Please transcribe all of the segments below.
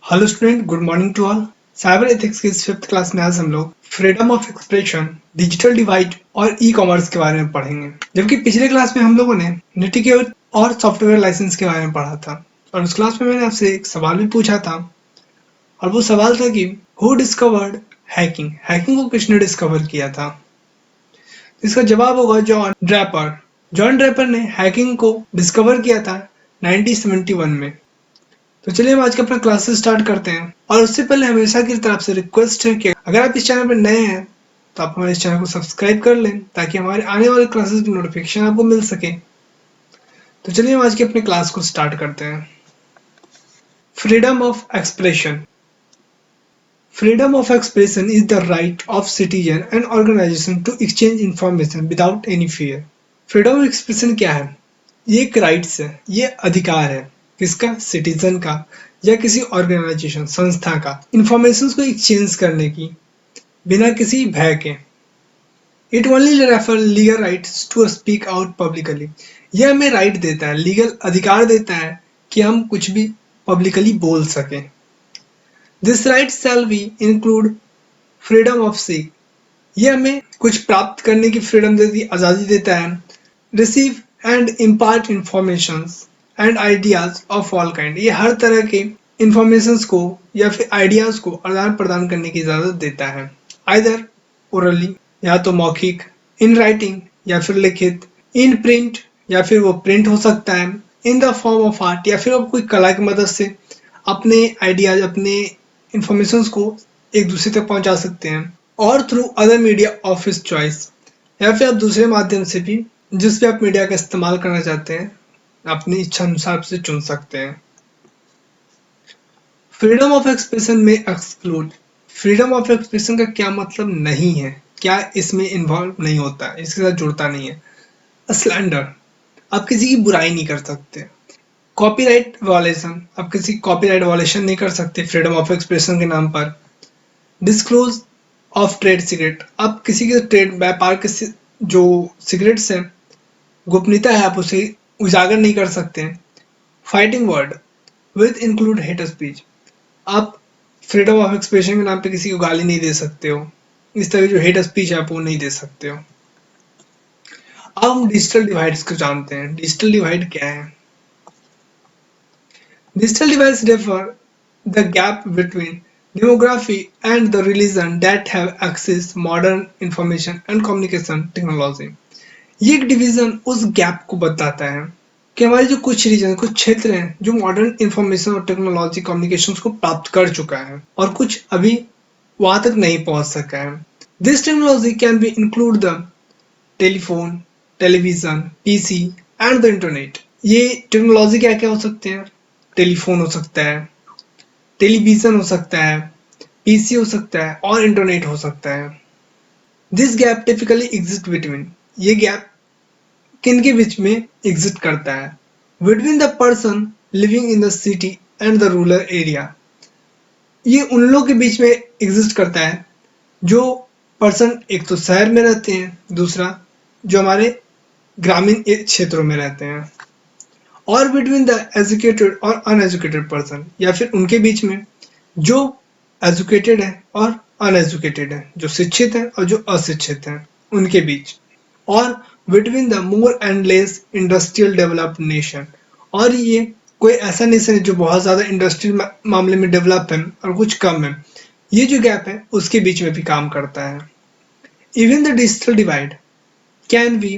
Hello student, good morning to all. Cyber ethics की इस 5th class में आज हम लोग freedom of expression, digital divide और ई कॉमर्स के बारे में पढ़ेंगे। जबकि पिछले क्लास में हम लोगों ने नेटिकेट और सॉफ्टवेयर लाइसेंस के बारे में पढ़ा था और उस क्लास में मैंने आपसे एक सवाल भी पूछा था और वो सवाल था कि हु डिस्कवर्ड हैकिंग, हैकिंग को किसने डिस्कवर किया था। इसका जवाब होगा जॉन ड्रैपर। जॉन ड्रैपर ने हैकिंग को डिस्कवर किया था 1971 में। तो चलिए हम आज का अपना क्लासेस स्टार्ट करते हैं और उससे पहले हमेशा की तरफ से रिक्वेस्ट है कि अगर आप इस चैनल पर नए हैं तो आप हमारे इस चैनल को सब्सक्राइब कर लें ताकि हमारे आने वाले क्लासेस की नोटिफिकेशन आपको मिल सके। तो चलिए हम आज के अपने क्लास को स्टार्ट करते हैं। Freedom of expression. Freedom of expression is the right of citizen and organisation to exchange information without any fear. Freedom of expression क्या है? ये एक राइट्स है, ये अधिकार है। किसका? सिटीजन का या किसी ऑर्गेनाइजेशन, संस्था का इंफॉर्मेशन को एक्सचेंज करने की बिना किसी भय के। It only refer legal rights to speak out publicly. यह हमें राइट देता है, लीगल अधिकार देता है कि हम कुछ भी पब्लिकली बोल सकें। This right shall be include freedom of speech. यह हमें कुछ प्राप्त करने की फ्रीडम देती, आज़ादी देता है। Receive and impart informations and ideas of all kind. ये हर तरह के इंफॉर्मेशंस को या फिर आइडियाज को आदान प्रदान करने की इजाजत देता है। आइदर ओरली या तो मौखिक, इन राइटिंग या फिर लिखित, इन प्रिंट या फिर वो प्रिंट हो सकता है, इन द फॉर्म ऑफ आर्ट या फिर आप कोई कला की मदद से अपने आइडियाज, अपने इंफॉर्मेशंस को एक दूसरे तक पहुंचा सकते हैं। और through other media of his choice, या फिर आप दूसरे माध्यम से भी जिस भी आप मीडिया का इस्तेमाल करना चाहते हैं अपनी इच्छा अनुसार से चुन सकते हैं। फ्रीडम ऑफ एक्सप्रेशन में एक्सक्लूड। फ्रीडम ऑफ एक्सप्रेशन का क्या मतलब नहीं है, क्या इसमें इन्वॉल्व नहीं होता है, इसके साथ जुड़ता नहीं है। स्लैंडर, आप किसी की बुराई नहीं कर सकते। कॉपीराइट वायलेशन, आप किसी कॉपीराइट वायलेशन नहीं कर सकते फ्रीडम ऑफ एक्सप्रेशन के नाम पर। डिस्क्लोज ऑफ ट्रेड सीक्रेट, आप किसी के ट्रेड व्यापार के जो सिगरेट्स हैं, गोपनीयता है, आप उसे उजागर नहीं कर सकते। Fighting word with include hate speech, आप फ्रीडम ऑफ एक्सप्रेशन के नाम पे किसी को गाली नहीं दे सकते हो। इस तरह की जो हेट स्पीच है आप वो नहीं दे सकते हो। अब हम डिजिटल डिवाइड्स को जानते हैं। डिजिटल डिवाइड क्या है? Digital divides refer the gap between demography and the religion that have access modern information and communication technology। ये एक डिवीजन उस गैप को बताता है कि हमारे जो कुछ रीजन, कुछ क्षेत्र हैं जो मॉडर्न इंफॉर्मेशन और टेक्नोलॉजी कम्युनिकेशन को प्राप्त कर चुका है और कुछ अभी वहां तक नहीं पहुंच सका है। This technology can be include the telephone, television, PC and the internet. ये टेक्नोलॉजी क्या क्या हो सकते हैं? टेलीफोन हो सकता है, टेलीविजन हो सकता है, पीसी हो सकता है और इंटरनेट हो सकता है। This gap typically exist between, ये गैप किन के बीच में एग्जिस्ट करता है? Between the person living in the city and the rural area. ये उन लोगों के बीच में एग्जिस्ट करता है जो पर्सन एक तो शहर में रहते हैं, दूसरा जो हमारे ग्रामीण क्षेत्रों में रहते हैं। और बिटवीन द एजुकेटेड और अनएजुकेटेड पर्सन, या फिर उनके बीच में जो एजुकेटेड है और अनएजुकेटेड है, जो शिक्षित है और जो अशिक्षित है, उनके बीच। और between the more and less industrial developed nation, और ये कोई ऐसा नेशन है जो बहुत ज़्यादा इंडस्ट्रियल मामले में डेवलप है और कुछ कम है, ये जो गैप है उसके बीच में भी काम करता है। Even the digital divide can be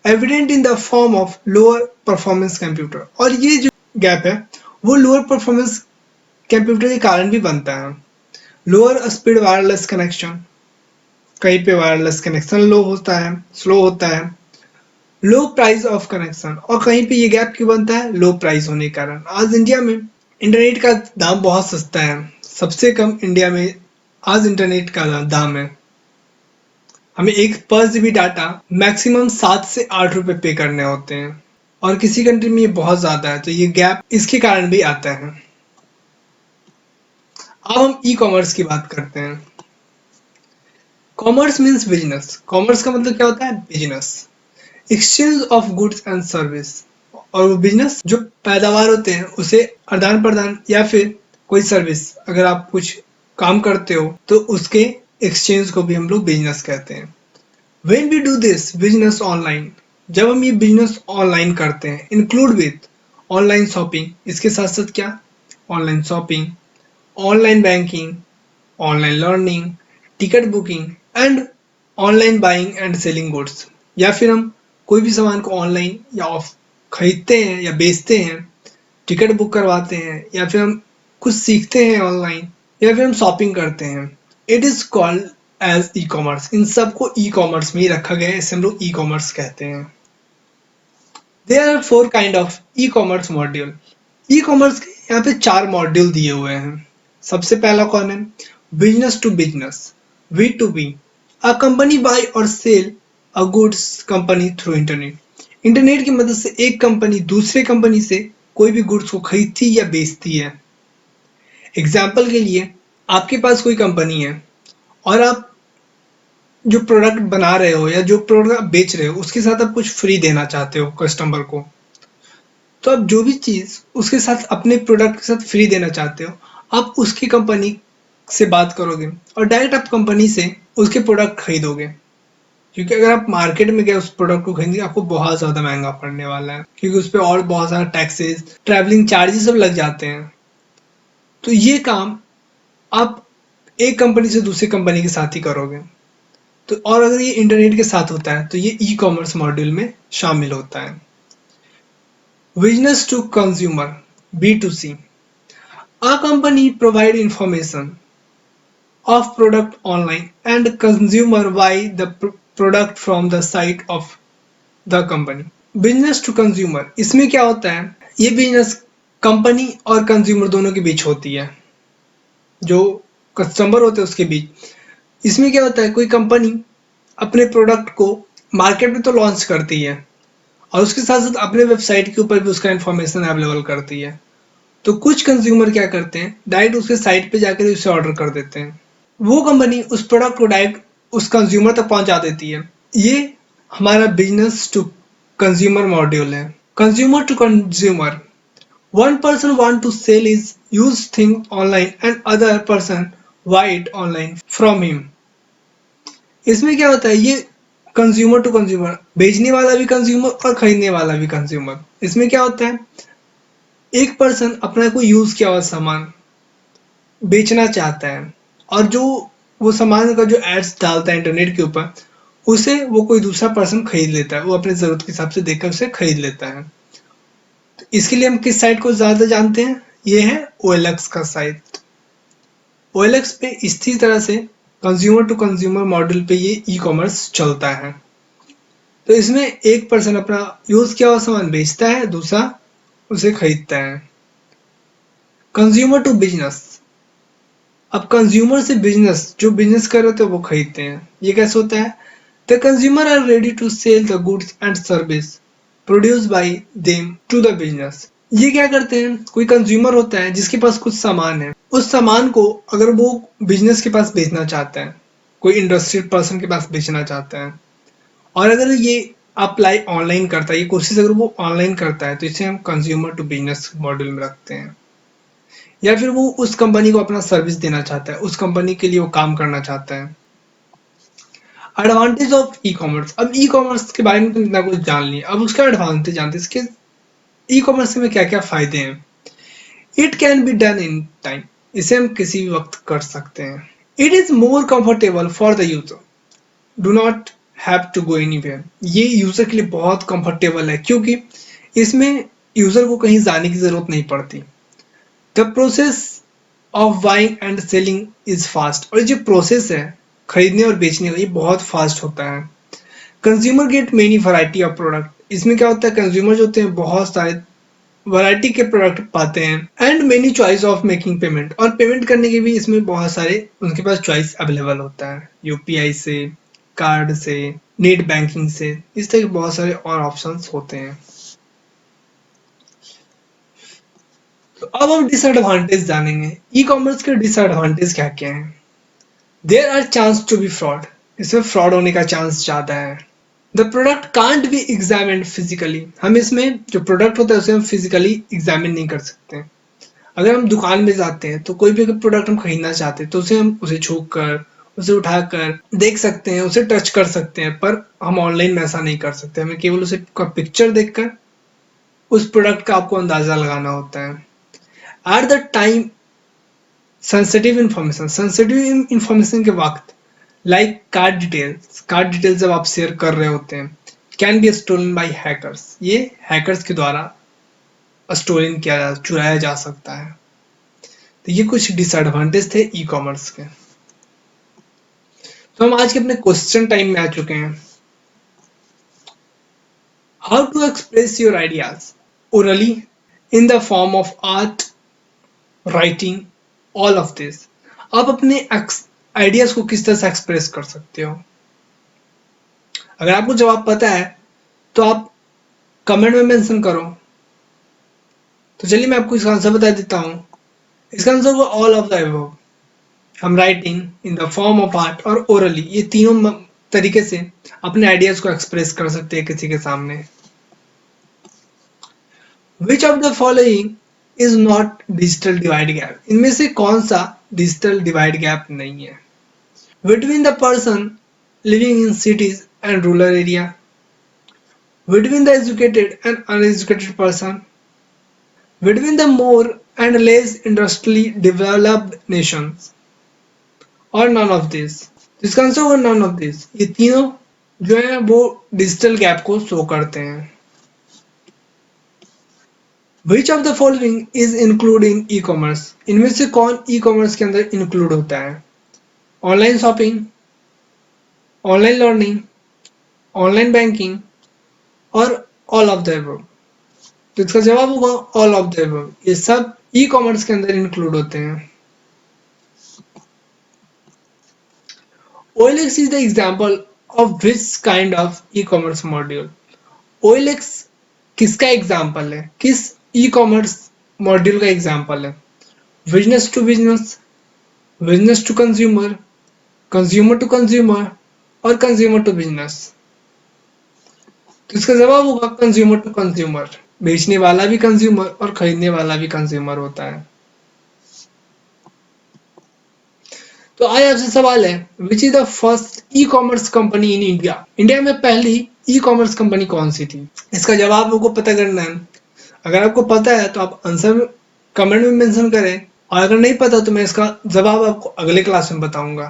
evident in the form of lower performance computer, और ये जो गैप है वो लोअर परफॉर्मेंस कंप्यूटर के कारण भी बनता है। लोअर स्पीड वायरलेस कनेक्शन, कहीं पे वायरलेस कनेक्शन लो होता है, स्लो होता है। लो प्राइस ऑफ कनेक्शन, और कहीं पे ये गैप क्यों बनता है? लो प्राइस होने के कारण। आज इंडिया में इंटरनेट का दाम बहुत सस्ता है, सबसे कम इंडिया में आज इंटरनेट का दाम है। हमें एक पर जीबी डाटा मैक्सिमम 7 से 8 रुपए पे करने होते हैं और किसी कंट्री में ये बहुत ज्यादा है, तो ये गैप इसके कारण भी आता है। अब हम ई कॉमर्स की बात करते हैं। Commerce means business. कॉमर्स का मतलब क्या होता है? Business, exchange of goods and service. और वो बिजनेस जो पैदावार होते हैं उसे आदान प्रदान या फिर कोई सर्विस, अगर आप कुछ काम करते हो तो उसके एक्सचेंज को भी हम लोग बिजनेस कहते हैं। When we do this business online, जब हम ये बिजनेस ऑनलाइन करते हैं, इंक्लूड विथ ऑनलाइन शॉपिंग, इसके साथ साथ क्या, online shopping, online banking, online learning, ticket booking and online buying and selling goods, या फिर हम कोई भी सामान को ऑनलाइन या ऑफ खरीदते हैं या बेचते हैं, टिकट बुक करवाते हैं, या फिर हम कुछ सीखते हैं ऑनलाइन, या फिर हम शॉपिंग करते हैं, it is called as e commerce. इन सबको ई कॉमर्स में ही रखा गया है, इसे हम लोग ई कॉमर्स कहते हैं। There are 4 kind of e commerce module. E commerce के यहाँ पे 4 मॉड्यूल दिए हुए हैं। सबसे पहला कौन है, business to business, B to B. A company buy और sell a goods company through internet. Internet की मदद से एक कंपनी दूसरे कंपनी से कोई भी गुड्स को खरीदती या बेचती है। एग्जाम्पल के लिए, आपके पास कोई कंपनी है और आप जो प्रोडक्ट बना रहे हो या जो प्रोडक्ट बेच रहे हो उसके साथ आप कुछ फ्री देना चाहते हो कस्टमर को, तो आप जो भी चीज उसके साथ अपने प्रोडक्ट के साथ फ्री देना चाहते हो, आप उसकी कंपनी से बात करोगे और डायरेक्ट आप कंपनी से उसके प्रोडक्ट खरीदोगे। क्योंकि अगर आप मार्केट में गए उस प्रोडक्ट को खरीदेंगे, आपको बहुत ज्यादा महंगा पड़ने वाला है, क्योंकि उस पर और बहुत सारा टैक्सेस, ट्रैवलिंग चार्जेस सब लग जाते हैं। तो ये काम आप एक कंपनी से दूसरी कंपनी के साथ ही करोगे। तो और अगर ये इंटरनेट के साथ होता है तो ये ई कॉमर्स मॉड्यूल में शामिल होता है। Business to consumer, B2C, a company provide information of product online and consumer buy the product from the site of the company। Business to consumer, इसमें क्या होता है, ये बिजनेस कंपनी और कंज्यूमर दोनों के बीच होती है, जो कस्टमर होते हैं उसके बीच। इसमें क्या होता है, कोई कंपनी अपने प्रोडक्ट को मार्केट में तो लॉन्च करती है और उसके साथ साथ अपने वेबसाइट के ऊपर भी उसका इंफॉर्मेशन अवेलेबल करती है। तो कुछ कंज्यूमर क्या करते हैं, डायरेक्ट उसके साइट पे जाकर उसे ऑर्डर कर देते हैं। वो कंपनी उस प्रोडक्ट को डायरेक्ट उस कंज्यूमर तक पहुंचा देती है। ये हमारा बिजनेस टू कंज्यूमर मॉड्यूल है। Consumer to consumer, one person want to sell his used thing online and other person buy it online from him। इसमें क्या होता है, ये कंज्यूमर टू कंज्यूमर, बेचने वाला भी कंज्यूमर और खरीदने वाला भी कंज्यूमर। इसमें क्या होता है, एक पर्सन अपना कोई यूज किया हुआ सामान बेचना चाहता है और जो वो सामान का जो एड्स डालता है इंटरनेट के ऊपर, उसे वो कोई दूसरा पर्सन खरीद लेता है, वो अपने जरूरत के हिसाब से देखकर उसे खरीद लेता है। तो इसके लिए हम किस साइट को ज्यादा जानते हैं, ये है OLX का साइट। OLX पे इसी तरह से कंज्यूमर टू कंज्यूमर मॉडल पे ये ई कॉमर्स चलता है। तो इसमें एक पर्सन अपना यूज किया हुआ सामान बेचता है, दूसरा उसे खरीदता है। कंज्यूमर टू बिजनेस, अब कंज्यूमर से बिजनेस, जो बिजनेस कर रहे थे वो खरीदते हैं। ये कैसे होता है, the consumer are ready to sell the goods and service produce by them to the business. ये क्या करते हैं, कोई कंज्यूमर होता है जिसके पास कुछ सामान है, उस सामान को अगर वो बिजनेस के पास बेचना चाहता है, कोई इंडस्ट्रियल पर्सन के पास बेचना चाहता है, और अगर ये अप्लाई ऑनलाइन करता है, ये कोशिश अगर वो ऑनलाइन करता है, तो इसे हम कंज्यूमर टू बिजनेस मॉडल में रखते हैं। या फिर वो उस कंपनी को अपना सर्विस देना चाहता है, उस कंपनी के लिए वो काम करना चाहता है। एडवांटेज ऑफ ई कॉमर्स, अब ई कॉमर्स के बारे में तो इतना कुछ जान लिया, अब उसका एडवांटेज जानते हैं, इसके ई कॉमर्स में क्या क्या फायदे हैं। It can be done in time, इसे हम किसी भी वक्त कर सकते हैं। It is more comfortable for the user, do not have to go anywhere. ये यूजर के लिए बहुत कंफर्टेबल है, क्योंकि इसमें यूजर को कहीं जाने की जरूरत नहीं पड़ती। The process of buying and selling is fast, और जो प्रोसेस है खरीदने और बेचने का, ये बहुत फास्ट होता है। Consumer get many variety of product, इसमें क्या होता है, कंज्यूमर जो होते हैं बहुत सारे वैरायटी के प्रोडक्ट पाते हैं। And many choice of making payment, और पेमेंट करने के भी इसमें बहुत सारे उनके पास चॉइस अवेलेबल होता है, UPI से, कार्ड से, नेट बैंकिंग से, इस तरह के बहुत सारे और ऑप्शंस होते हैं। तो अब हम डिसएडवांटेज जानेंगे, ई कॉमर्स के डिसएडवांटेज क्या क्या हैं। There are chance to be fraud, इसमें फ्रॉड होने का चांस ज्यादा है। The product can't be examined physically, हम इसमें जो प्रोडक्ट होता है उसे हम फिजिकली एग्जामिन नहीं कर सकते। अगर हम दुकान में जाते हैं तो कोई भी अगर प्रोडक्ट हम खरीदना चाहते हैं तो उसे छू कर, उसे उठाकर देख सकते हैं, उसे टच कर सकते हैं, पर हम ऑनलाइन में ऐसा नहीं कर सकते। हमें केवल उसे का पिक्चर देखकर उस प्रोडक्ट का आपको अंदाजा लगाना होता है। At the time sensitive information के वक्त, लाइक कार्ड डिटेल्स जब आप शेयर कर रहे होते हैं, can be stolen by hackers, ये हैकर्स के द्वारा चुराया जा सकता है। तो ये कुछ डिसएडवांटेज थे ई कॉमर्स के। तो हम आज के अपने क्वेश्चन टाइम में आ चुके हैं। How to express your ideas orally in the form of art, writing, all of this. आप अपने आइडियाज को किस तरह से एक्सप्रेस कर सकते हो? अगर आपको जवाब पता है तो आप कमेंट में मेंशन करो। तो चलिए मैं आपको इसका आंसर बता देता हूँ। इसका आंसर होगा ऑल ऑफ द अबव। हम writing, in the form of art और ओरली, ये तीनों तरीके से अपने आइडियाज को एक्सप्रेस कर सकते हैं किसी के सामने। Which of the following is not digital divide gap, इनमें से कौन सा डिजिटल डिवाइड गैप नहीं है? Between the person living in cities and rural area, between the educated and uneducated person, between the more and less industrially developed Nations, और none of this. इसका answer होगा none of this. ये तीनों जो है वो डिजिटल गैप को show करते हैं। Which of the following is include in e commerce, इनमें से कौन ई कॉमर्स के अंदर इंक्लूड होता है? Online shopping, online learning, online banking, और ऑल ऑफ द अबव। तो इसका जवाब होगा ऑल ऑफ द अबव। ये सब ई कॉमर्स के अंदर इंक्लूड होते हैं। OLX is the example of which kind of e-commerce module? OLX किसका एग्जाम्पल है? किस ई कॉमर्स मॉड्यूल का एग्जाम्पल है? Business to business, business to consumer, consumer to consumer, और कंज्यूमर टू बिजनेस। तो इसका जवाब होगा कंज्यूमर टू कंज्यूमर। बेचने वाला भी कंज्यूमर और खरीदने वाला भी कंज्यूमर होता है। तो आज आपसे सवाल है, which is the first e commerce company in India? India में पहली ई कॉमर्स कंपनी कौन सी थी? इसका जवाब आपको पता करना है। अगर आपको पता है तो आप आंसर कमेंट में मेंशन करें, और अगर नहीं पता तो मैं इसका जवाब आपको अगले क्लास में बताऊंगा।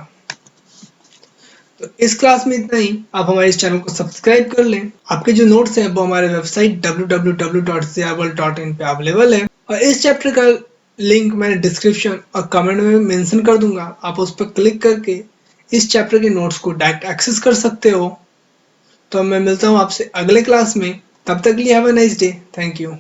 तो इस क्लास में इतना ही। आप हमारे इस चैनल को सब्सक्राइब कर लें। आपके जो नोट्स हैं वो हमारे वेबसाइट www.seable.in पे अवेलेबल है, और इस चैप्टर का लिंक मैंने डिस्क्रिप्शन और कमेंट में मेंशन कर दूंगा। आप उस पर क्लिक करके इस चैप्टर के नोट्स को डायरेक्ट एक्सेस कर सकते हो। तो मैं मिलता हूँ आपसे अगले क्लास में। तब तक के लिए have a nice day. Thank you.